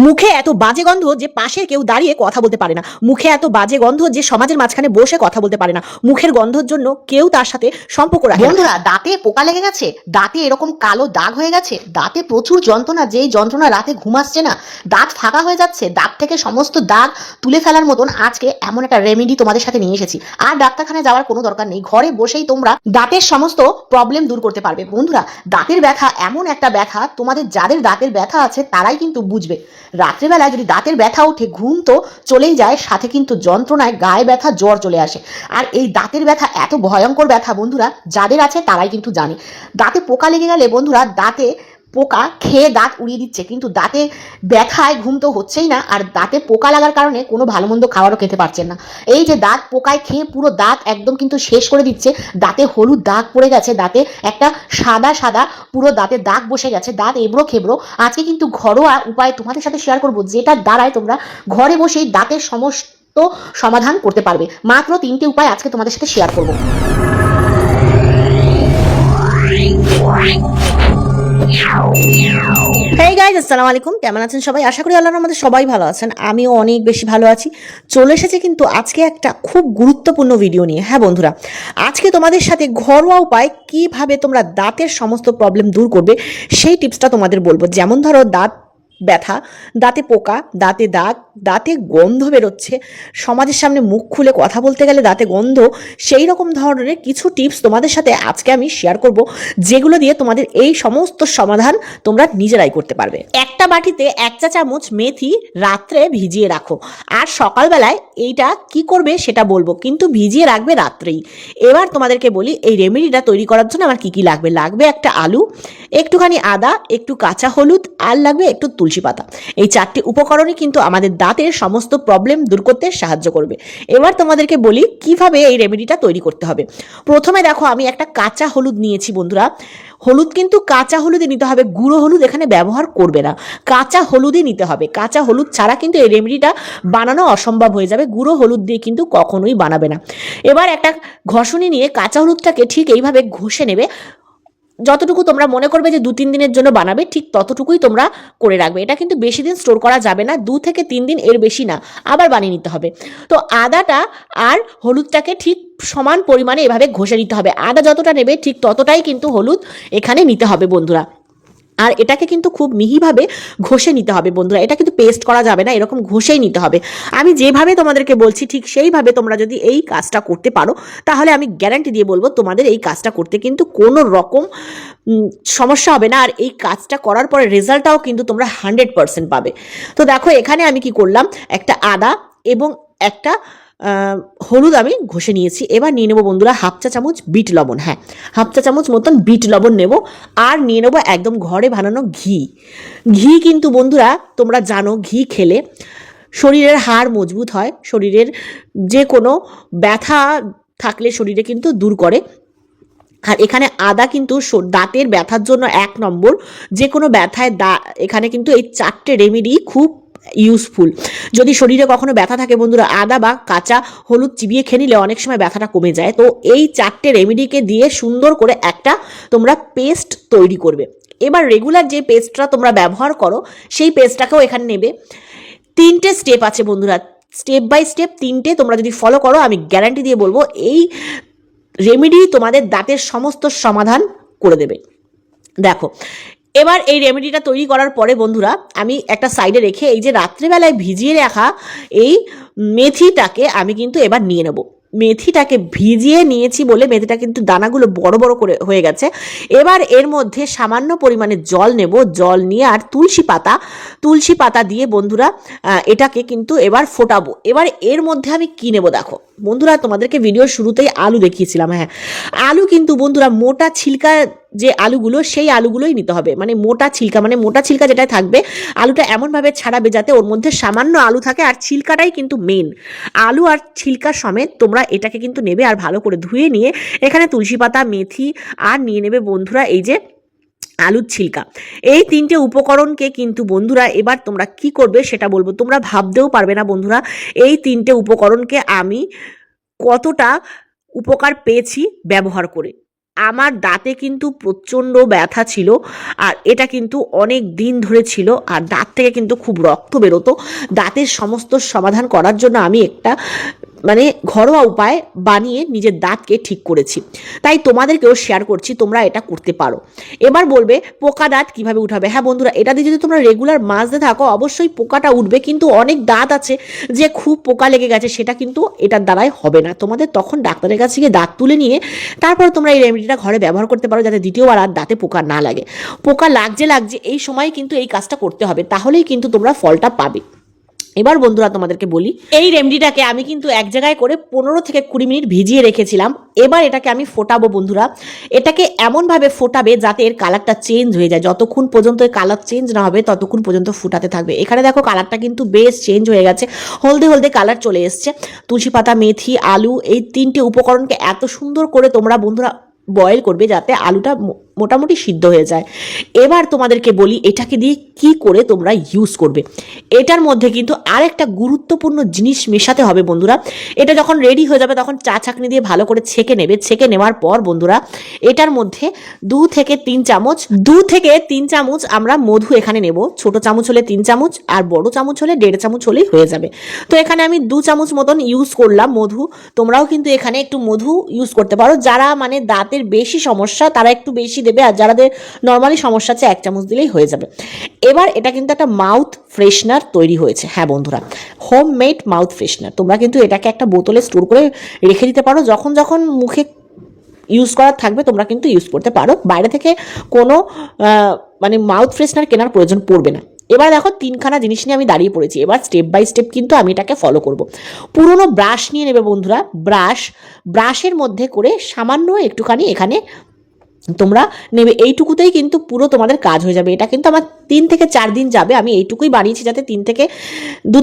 মুখে এত বাজে গন্ধ যে পাশে কেউ দাঁড়িয়ে কথা বলতে পারে না। মুখে এত বাজে গন্ধ যে সমাজের মাঝখানে বসে কথা বলতে পারে না। মুখের গন্ধের জন্য কেউ তার সাথে সম্পর্ক রাখে না। বন্ধুরা, দাঁতে পোকা লেগে গেছে, দাঁতে এরকম কালো দাগ হয়ে গেছে, দাঁতে প্রচুর যন্ত্রণা, যেই যন্ত্রণা রাতে ঘুম আসছে না, দাঁত ফাঁকা হয়ে যাচ্ছে, দাঁত থেকে সমস্ত দাগ তুলে ফেলার মতন আজকে এমন একটা রেমেডি তোমাদের সাথে নিয়ে এসেছি। আর ডাক্তারখানায় যাওয়ার কোনো দরকার নেই, ঘরে বসেই তোমরা দাঁতের সমস্ত প্রবলেম দূর করতে পারবে। বন্ধুরা, দাঁতের ব্যথা এমন একটা ব্যথা, তোমাদের যাদের দাঁতের ব্যথা আছে তারাই কিন্তু বুঝবে। রাত্রেবেলায় যদি দাঁতের ব্যথা ওঠে, ঘুম তো চলেই যায়, সাথে কিন্তু যন্ত্রণায় গায়ে ব্যথা, জ্বর চলে আসে। আর এই দাঁতের ব্যথা এত ভয়ঙ্কর ব্যথা বন্ধুরা, যাদের আছে তারাই কিন্তু জানে। দাঁতে পোকা লেগে গেলে বন্ধুরা, দাঁতে পোকা খেয়ে দাঁত উড়িয়ে দিচ্ছে, কিন্তু দাঁতে ব্যথায় ঘুম তো হচ্ছেই না, আর দাঁতে পোকা লাগার কারণে কোনো ভালো মন্দ খাবারও খেতে পারছেন না। এই যে দাঁত পোকায় খেয়ে পুরো দাঁত একদম কিন্তু শেষ করে দিচ্ছে, দাঁতে হলুদ দাগ পড়ে গেছে, দাঁতে একটা সাদা সাদা পুরো দাঁতে দাগ বসে গেছে, দাঁত এবড়ো খেবড়ো। আজকে কিন্তু ঘরোয়া উপায় তোমাদের সাথে শেয়ার করবো, যেটার দ্বারায় তোমরা ঘরে বসেই দাঁতের সমস্ত সমাধান করতে পারবে। মাত্র 3টে উপায় আজকে তোমাদের সাথে শেয়ার করবো। হেই গাইজ, আসসালামু আলাইকুম। কেমন আছেন সবাই? আশা করি আল্লাহর রহমতে সবাই ভালো আছেন। আমিও অনেক বেশি ভালো আছি। চলে এসেছে কিন্তু আজকে একটা খুব গুরুত্বপূর্ণ ভিডিও নিয়ে। হ্যাঁ বন্ধুরা, আজকে তোমাদের সাথে ঘরোয়া উপায় কিভাবে তোমরা দাঁতের সমস্ত প্রবলেম দূর করবে সেই টিপসটা তোমাদের বলবো। যেমন ধরো, দাঁত ব্যথা, দাঁতে পোকা, দাঁতে দাগ, দাঁতে গন্ধ বেরোচ্ছে, সমাজের সামনে মুখ খুলে কথা বলতে গেলে দাঁতে গন্ধ, সেই রকম ধরনের কিছু টিপস তোমাদের সাথে আজকে আমি শেয়ার করব, যেগুলো দিয়ে তোমাদের এই সমস্ত সমাধান তোমরা নিজেরাই করতে পারবে। একটা বাটিতে 1 চা চামচ মেথি রাত্রে ভিজিয়ে রাখো, আর সকালবেলায় এইটা কি করবে সেটা বলবো, কিন্তু ভিজিয়ে রাখবে রাত্রেই। এবার তোমাদেরকে বলি এই রেমেডিটা তৈরি করার জন্য আমার কি কি লাগবে। লাগবে একটা আলু, একটুখানি আদা, একটু কাঁচা হলুদ, আর লাগবে একটু তুলসী পাতা। এই 4টি উপকরণই কিন্তু আমাদের দাঁতের সমস্ত প্রবলেম দূর করতে সাহায্য করবে। এবার তোমাদেরকে বলি কিভাবে এই রেমেডিটা তৈরি করতে হবে। প্রথমে দেখো, আমি একটা কাঁচা হলুদ নিয়েছি বন্ধুরা। হলুদ কিন্তু কাঁচা হলুদই নিতে হবে, গুঁড়ো হলুদ এখানে ব্যবহার করবে না, কাঁচা হলুদই নিতে হবে। কাঁচা হলুদ ছাড়া কিন্তু এই রেমেডিটা বানানো অসম্ভব হয়ে যাবে, গুঁড়ো হলুদ দিয়ে কিন্তু কখনোই বানাবে না। এবার একটা ঘষণি নিয়ে কাঁচা হলুদটাকে ঠিক এইভাবে ঘষে নেবে। যতটুকু তোমরা মনে করবে যে 2-3 দিনের জন্য বানাবে, ঠিক ততটুকুই তোমরা করে রাখবে। এটা কিন্তু বেশি দিন স্টোর করা যাবে না, 2 থেকে 3 দিন, এর বেশি না, আবার বানিয়ে নিতে হবে। তো আদাটা আর হলুদটাকে ঠিক সমান পরিমাণে এভাবে ঘষে নিতে হবে। আদা যতটা নেবে ঠিক ততটাই কিন্তু হলুদ এখানে নিতে হবে বন্ধুরা। আর এটাকে কিন্তু খুব মিহিভাবে ঘষে নিতে হবে বন্ধুরা, এটা কিন্তু পেস্ট করা যাবে না, এরকম ঘষেই নিতে হবে। আমি যেভাবে তোমাদেরকে বলছি ঠিক সেইভাবে তোমরা যদি এই কাজটা করতে পারো, তাহলে আমি গ্যারান্টি দিয়ে বলবো তোমাদের এই কাজটা করতে কিন্তু কোনো রকম সমস্যা হবে না। আর এই কাজটা করার পরে রেজাল্টটাও কিন্তু তোমরা 100% পাবে। তো দেখো, এখানে আমি কি করলাম, একটা আদা এবং একটা হলুদ আমি ঘষে নিয়েছি। এবার নিয়ে নেবো বন্ধুরা 1/2 চা চামচ বিট লবণ। হ্যাঁ, 1/2 চা চামচ মতন বিট লবণ নেব। আর নিয়ে নেবো একদম ঘরে বানানো ঘি। ঘি কিন্তু বন্ধুরা তোমরা জানো, ঘি খেলে শরীরের হাড় মজবুত হয়, শরীরের যে কোনো ব্যথা থাকলে শরীরে কিন্তু দূর করে। আর এখানে আদা কিন্তু দাঁতের ব্যথার জন্য 1 নম্বর। যে কোনো ব্যথায় এখানে কিন্তু এই 4টে রেমেডি খুব ইউজফুল। যদি শরীরে কখনো ব্যথা থাকে বন্ধুরা, আদা বা কাঁচা হলুদ চিবিয়ে খেয়ে নিলে অনেক সময় ব্যথাটা কমে যায়। তো এই 4টে রেমেডিকে দিয়ে সুন্দর করে একটা তোমরা পেস্ট তৈরি করবে। এবার রেগুলার যে পেস্টটা তোমরা ব্যবহার করো সেই পেস্টটাকেও এখানে নেবে। 3টে স্টেপ আছে বন্ধুরা, স্টেপ বাই স্টেপ 3টে তোমরা যদি ফলো করো, আমি গ্যারান্টি দিয়ে বলবো এই রেমেডি তোমাদের দাঁতের সমস্ত সমাধান করে দেবে। দেখো, এবার এই রেমেডিটা তৈরি করার পরে বন্ধুরা, আমি একটা সাইডে রেখে এই যে রাত্রেবেলায় ভিজিয়ে রাখা এই মেথিটাকে আমি কিন্তু এবার নিয়ে নেব। মেথিটাকে ভিজিয়ে নিয়েছি বলে মেথিটা কিন্তু দানাগুলো বড় বড় করে হয়ে গেছে। এবার এর মধ্যে সামান্য পরিমাণে জল নেব, জল নিয়ে আর তুলসী পাতা দিয়ে বন্ধুরা এটাকে কিন্তু এবার ফোটাবো। এবার এর মধ্যে আমি কি নেব দেখো বন্ধুরা, তোমাদেরকে ভিডিওর শুরুতেই আলু দেখিয়েছিলাম। হ্যাঁ, আলু কিন্তু বন্ধুরা মোটা ছিলকা যে আলুগুলো, সেই আলুগুলোই নিতে হবে। মানে মোটা ছিলকা যেটা থাকবে, আলুটা এমনভাবে ছাড়াবে যাতে ওর মধ্যে সামান্য আলু থাকে, আর ছিলকাটাই কিন্তু মেন। আলু আর ছিলকা সমেত তোমরা এটাকে কিন্তু নেবে, আর ভালো করে ধুয়ে নিয়ে এখানে তুলসী পাতা, মেথি, আর নিয়ে নেবে বন্ধুরা এই যে আলুর ছিলকা। এই 3টে উপকরণকে কিন্তু বন্ধুরা এবার তোমরা কি করবে সেটা বলবো। তোমরা ভাবতেও পারবে না বন্ধুরা, এই 3টে উপকরণকে আমি কতটা উপকার পেয়েছি ব্যবহার করে। আমার দাঁতে কিন্তু প্রচণ্ড ব্যথা ছিল, আর এটা কিন্তু অনেক দিন ধরে ছিল, আর দাঁত থেকে কিন্তু খুব রক্ত বেরোতো। দাঁতের সমস্ত সমাধান করার জন্য আমি একটা মানে ঘরোয়া উপায় বানিয়ে নিজের দাঁতকে ঠিক করেছি, তাই তোমাদেরকেও শেয়ার করছি, তোমরা এটা করতে পারো। এবার বলবে পোকা দাঁত কিভাবে উঠাবে। হ্যাঁ বন্ধুরা, এটা দিয়ে যদি তোমরা রেগুলার মাজতে থাকো অবশ্যই পোকাটা উঠবে, কিন্তু অনেক দাঁত আছে যে খুব পোকা লেগে গেছে, সেটা কিন্তু এটার দ্বারাই হবে না। তোমাদের তখন ডাক্তারের কাছে গিয়ে দাঁত তুলে নিয়ে তারপর তোমরা এই রেমেডিটা ঘরে ব্যবহার করতে পারো, যাতে দ্বিতীয়বার আর দাঁতে পোকা না লাগে। পোকা লাগছে এই সময় কিন্তু এই কাজটা করতে হবে, তাহলেই কিন্তু তোমরা ফলটা পাবে। এবার বন্ধুরা তোমাদেরকে বলি, এই রেমেডিটাকে আমি কিন্তু এক জায়গায় করে 15 থেকে 20 মিনিট ভিজিয়ে রেখেছিলাম। এবার এটাকে আমি ফোটাবো বন্ধুরা। এটাকে এমনভাবে ফোটাবে যাতে এর কালারটা চেঞ্জ হয়ে যায়। যতক্ষণ পর্যন্ত এর কালার চেঞ্জ না হবে ততক্ষণ পর্যন্ত ফুটাতে থাকবে। এখানে দেখো কালারটা কিন্তু বেশ চেঞ্জ হয়ে গেছে, হলদে হলদে কালার চলে এসছে। তুলসী পাতা, মেথি, আলু, এই 3টে উপকরণকে এত সুন্দর করে তোমরা বন্ধুরা বয়েল করবে যাতে আলুটা মোটামুটি সিদ্ধ হয়ে যায়। এবার তোমাদেরকে বলি এটাকে দিয়ে কি করে তোমরা ইউজ করবে। এটার মধ্যে কিন্তু আরেকটা গুরুত্বপূর্ণ জিনিস মেশাতে হবে বন্ধুরা। এটা যখন রেডি হয়ে যাবে তখন চা ছাঁকনি দিয়ে ভালো করে ছেঁকে নেবে। ছেঁকে নেওয়ার পর বন্ধুরা এটার মধ্যে 2 থেকে 3 চামচ আমরা মধু এখানে নেব। ছোট চামচ হলে 3 চামচ, আর বড় চামচ হলে 1.5 চামচ হলেই হয়ে যাবে। তো এখানে আমি 2 চামচ মতন ইউজ করলাম মধু। তোমরাও কিন্তু এখানে একটু মধু ইউজ করতে পারো। যারা মানে দাঁতের বেশি সমস্যা তারা একটু বেশি দেবে, আর যাদের নর্মালি সমস্যা আছে 1 চামচ দিলেই হয়ে যাবে। এবার এটা কিন্তু একটা মাউথ ফ্রেশনার তৈরি হয়েছে। হ্যাঁ বন্ধুরা, হোমমেড মাউথ ফ্রেশনার। তোমরা কিন্তু এটাকে একটা বোতলে স্টোর করে রেখে দিতে পারো, যখন যখন মুখে ইউজ করার থাকবে তোমরা কিন্তু ইউজ করতে পারো। বাইরে থেকে কোনো মানে মাউথ ফ্রেশনার কেনার প্রয়োজন পড়বে না। এবার দেখো 3খানা জিনিস নিয়ে আমি দাঁড়িয়ে পড়েছি। এবার স্টেপ বাই স্টেপ কিন্তু আমি এটাকে ফলো করব। পুরনো ব্রাশ নিয়ে নেবে বন্ধুরা। ব্রাশের মধ্যে করে সামান্য একটুখানি এখানে তোমরা নেবে, এইটুকুতেই কিন্তু পুরো তোমাদের কাজ হয়ে যাবে। এটা কিন্তু আমার 3 থেকে 4 দিন যাবে। আমি এইটুকুই বানিয়েছি যাতে 2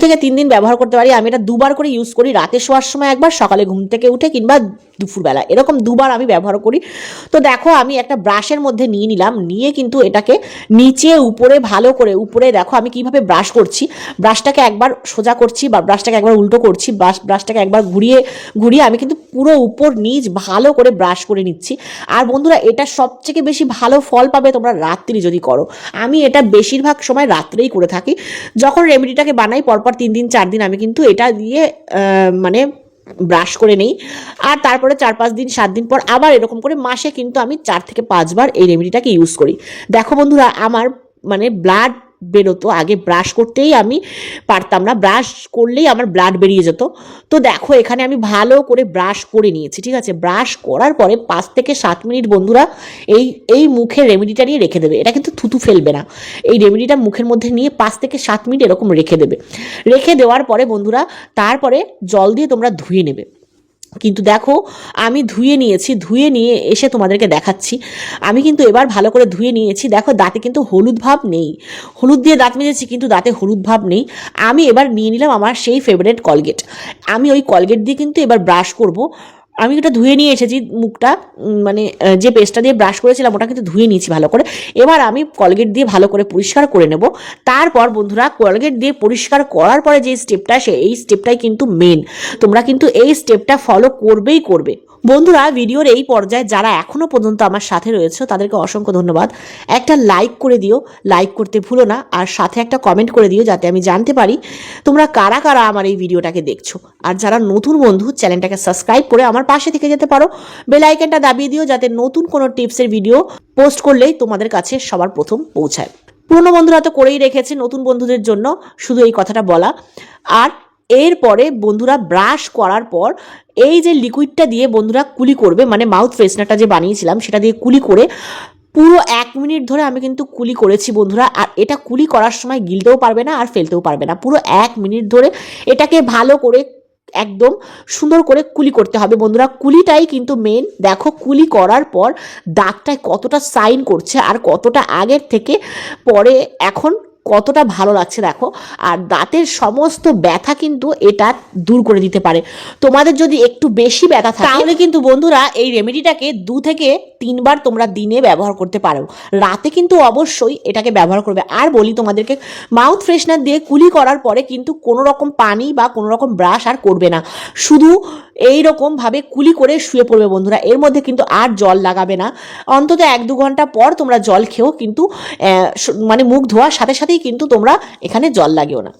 থেকে 3 দিন ব্যবহার করতে পারি। আমি এটা 2বার করে ইউজ করি, রাতে শোয়ার সময় একবার, সকালে ঘুম থেকে উঠে, কিংবা দুপুরবেলা, এরকম 2বার আমি ব্যবহার করি। তো দেখো আমি একটা ব্রাশের মধ্যে নিয়ে নিলাম, নিয়ে কিন্তু এটাকে নিচে উপরে ভালো করে, উপরে দেখো আমি কিভাবে ব্রাশ করছি। ব্রাশটাকে একবার সোজা করছি বা ব্রাশটাকে একবার উল্টো করছি, ব্রাশটাকে একবার ঘুরিয়ে ঘুরিয়ে আমি কিন্তু পুরো উপর নিচ ভালো করে ব্রাশ করে নিচ্ছি। আর বন্ধুরা এটা সবথেকে বেশি ভালো ফল পাবে তোমরা রাত্রি যদি করো। আমি এটা বেশিরভাগ সময় রাত্রেই করে থাকি। যখন রেমেডিটাকে বানাই পরপর 3 দিন 4 দিন আমি কিন্তু এটা দিয়ে মানে ব্রাশ করে নেই, আর তারপরে 4-5 দিন 7 দিন পর আবার এরকম করে মাসে কিন্তু আমি 4 থেকে 5 বার এই রেমেডিটাকে ইউজ করি। দেখো বন্ধুরা আমার মানে ব্লাড বেরোতো, আগে ব্রাশ করতেই আমি পারতাম না, ব্রাশ করলেই আমার ব্লাড বেরিয়ে যেত। তো দেখো এখানে আমি ভালো করে ব্রাশ করে নিয়েছি, ঠিক আছে। ব্রাশ করার পরে 5 থেকে 7 মিনিট বন্ধুরা এই মুখের রেমেডিটা নিয়ে রেখে দেবে। এটা কিন্তু থুতু ফেলবে না। এই রেমেডিটা মুখের মধ্যে নিয়ে 5 থেকে 7 মিনিট এরকম রেখে দেবে। রেখে দেওয়ার পরে বন্ধুরা তারপরে জল দিয়ে তোমরা ধুয়ে নেবে। কিন্তু দেখো আমি ধুয়ে নিয়েছি, ধুয়ে নিয়ে এসে তোমাদেরকে দেখাচ্ছি। আমি কিন্তু এবার ভালো করে ধুয়ে নিয়েছি। দেখো দাঁতে কিন্তু হলুদ ভাব নেই। হলুদ দিয়ে দাঁত মেজেছি কিন্তু দাঁতে হলুদ ভাব নেই। আমি এবার নিয়ে নিলাম আমার সেই ফেভারিট কলগেট। আমি ওই কলগেট দিয়ে কিন্তু এবার ব্রাশ করব। আমি ওটা ধুয়ে নিয়ে এসেছি মুখটা, মানে যে পেস্টটা দিয়ে ব্রাশ করেছিলাম ওটা কিন্তু ধুয়ে নিয়েছি ভালো করে। এবার আমি কলগেট দিয়ে ভালো করে পরিষ্কার করে নেব। তারপর বন্ধুরা কলগেট দিয়ে পরিষ্কার করার পরে যে স্টেপটা এই স্টেপটাই কিন্তু মেন। তোমরা কিন্তু এই স্টেপটা ফলো করবেই করবে। বন্ধুরা ভিডিওর এই পর্যায়ে যারা এখনো পর্যন্ত আমার সাথে রয়েছে তাদেরকে অসংখ্য ধন্যবাদ। একটা লাইক করে দিও, লাইক করতে ভুলো না, আর সাথে একটা কমেন্ট করে দিও যাতে আমি জানতে পারি তোমরা কারা কারা আমার এই ভিডিওটাকে দেখছো। আর যারা নতুন বন্ধু চ্যানেলটাকে সাবস্ক্রাইব করে আমার পাশে থেকে যেতে পারো। বেল আইকনটা দাবিয়ে দিও যাতে নতুন কোনো টিপসের ভিডিও পোস্ট করলেই তোমাদের কাছে সবার প্রথম পৌঁছায়। পুরনো বন্ধুরা তো করেই রেখেছে, নতুন বন্ধুদের জন্য শুধু এই কথাটা বলা। আর এরপরে বন্ধুরা ব্রাশ করার পর এই যে লিকুইডটা দিয়ে বন্ধুরা কুলি করবে, মানে মাউথ ফ্রেশনারটা যে বানিয়েছিলাম সেটা দিয়ে কুলি করে পুরো 1 মিনিট ধরে আমি কিন্তু কুলি করেছি বন্ধুরা। আর এটা কুলি করার সময় গিলতেও পারবে না আর ফেলতেও পারবে না। পুরো 1 মিনিট ধরে এটাকে ভালো করে একদম সুন্দর করে কুলি করতে হবে বন্ধুরা। কুলিটাই কিন্তু মেন। দেখো কুলি করার পর দাঁতটায় কতটা সাইন করছে আর কতটা আগের থেকে পরে এখন কতটা ভালো লাগছে দেখো। আর দাঁতের সমস্ত ব্যথা কিন্তু এটা দূর করে দিতে পারে। তোমাদের যদি একটু বেশি ব্যথা থাকে তাহলে কিন্তু বন্ধুরা এই রেমেডিটাকে 2 থেকে 3 বার তোমরা দিনে ব্যবহার করতে পারো। রাতে কিন্তু অবশ্যই এটাকে ব্যবহার করবে। আর বলি তোমাদেরকে মাউথ ফ্রেশনার দিয়ে কুলি করার পরে কিন্তু কোনো রকম পানি বা কোনো রকম ব্রাশ আর করবে না। শুধু এই রকমভাবে কুলি করে শুয়ে পড়বে বন্ধুরা। এর মধ্যে কিন্তু আর জল লাগাবে না। অন্তত 1-2 ঘন্টা পর তোমরা জল খেয়েও কিন্তু মানে মুখ ধোয়ার সাথে সাথেই কিন্তু তোমরা এখানে জল লাগিও না।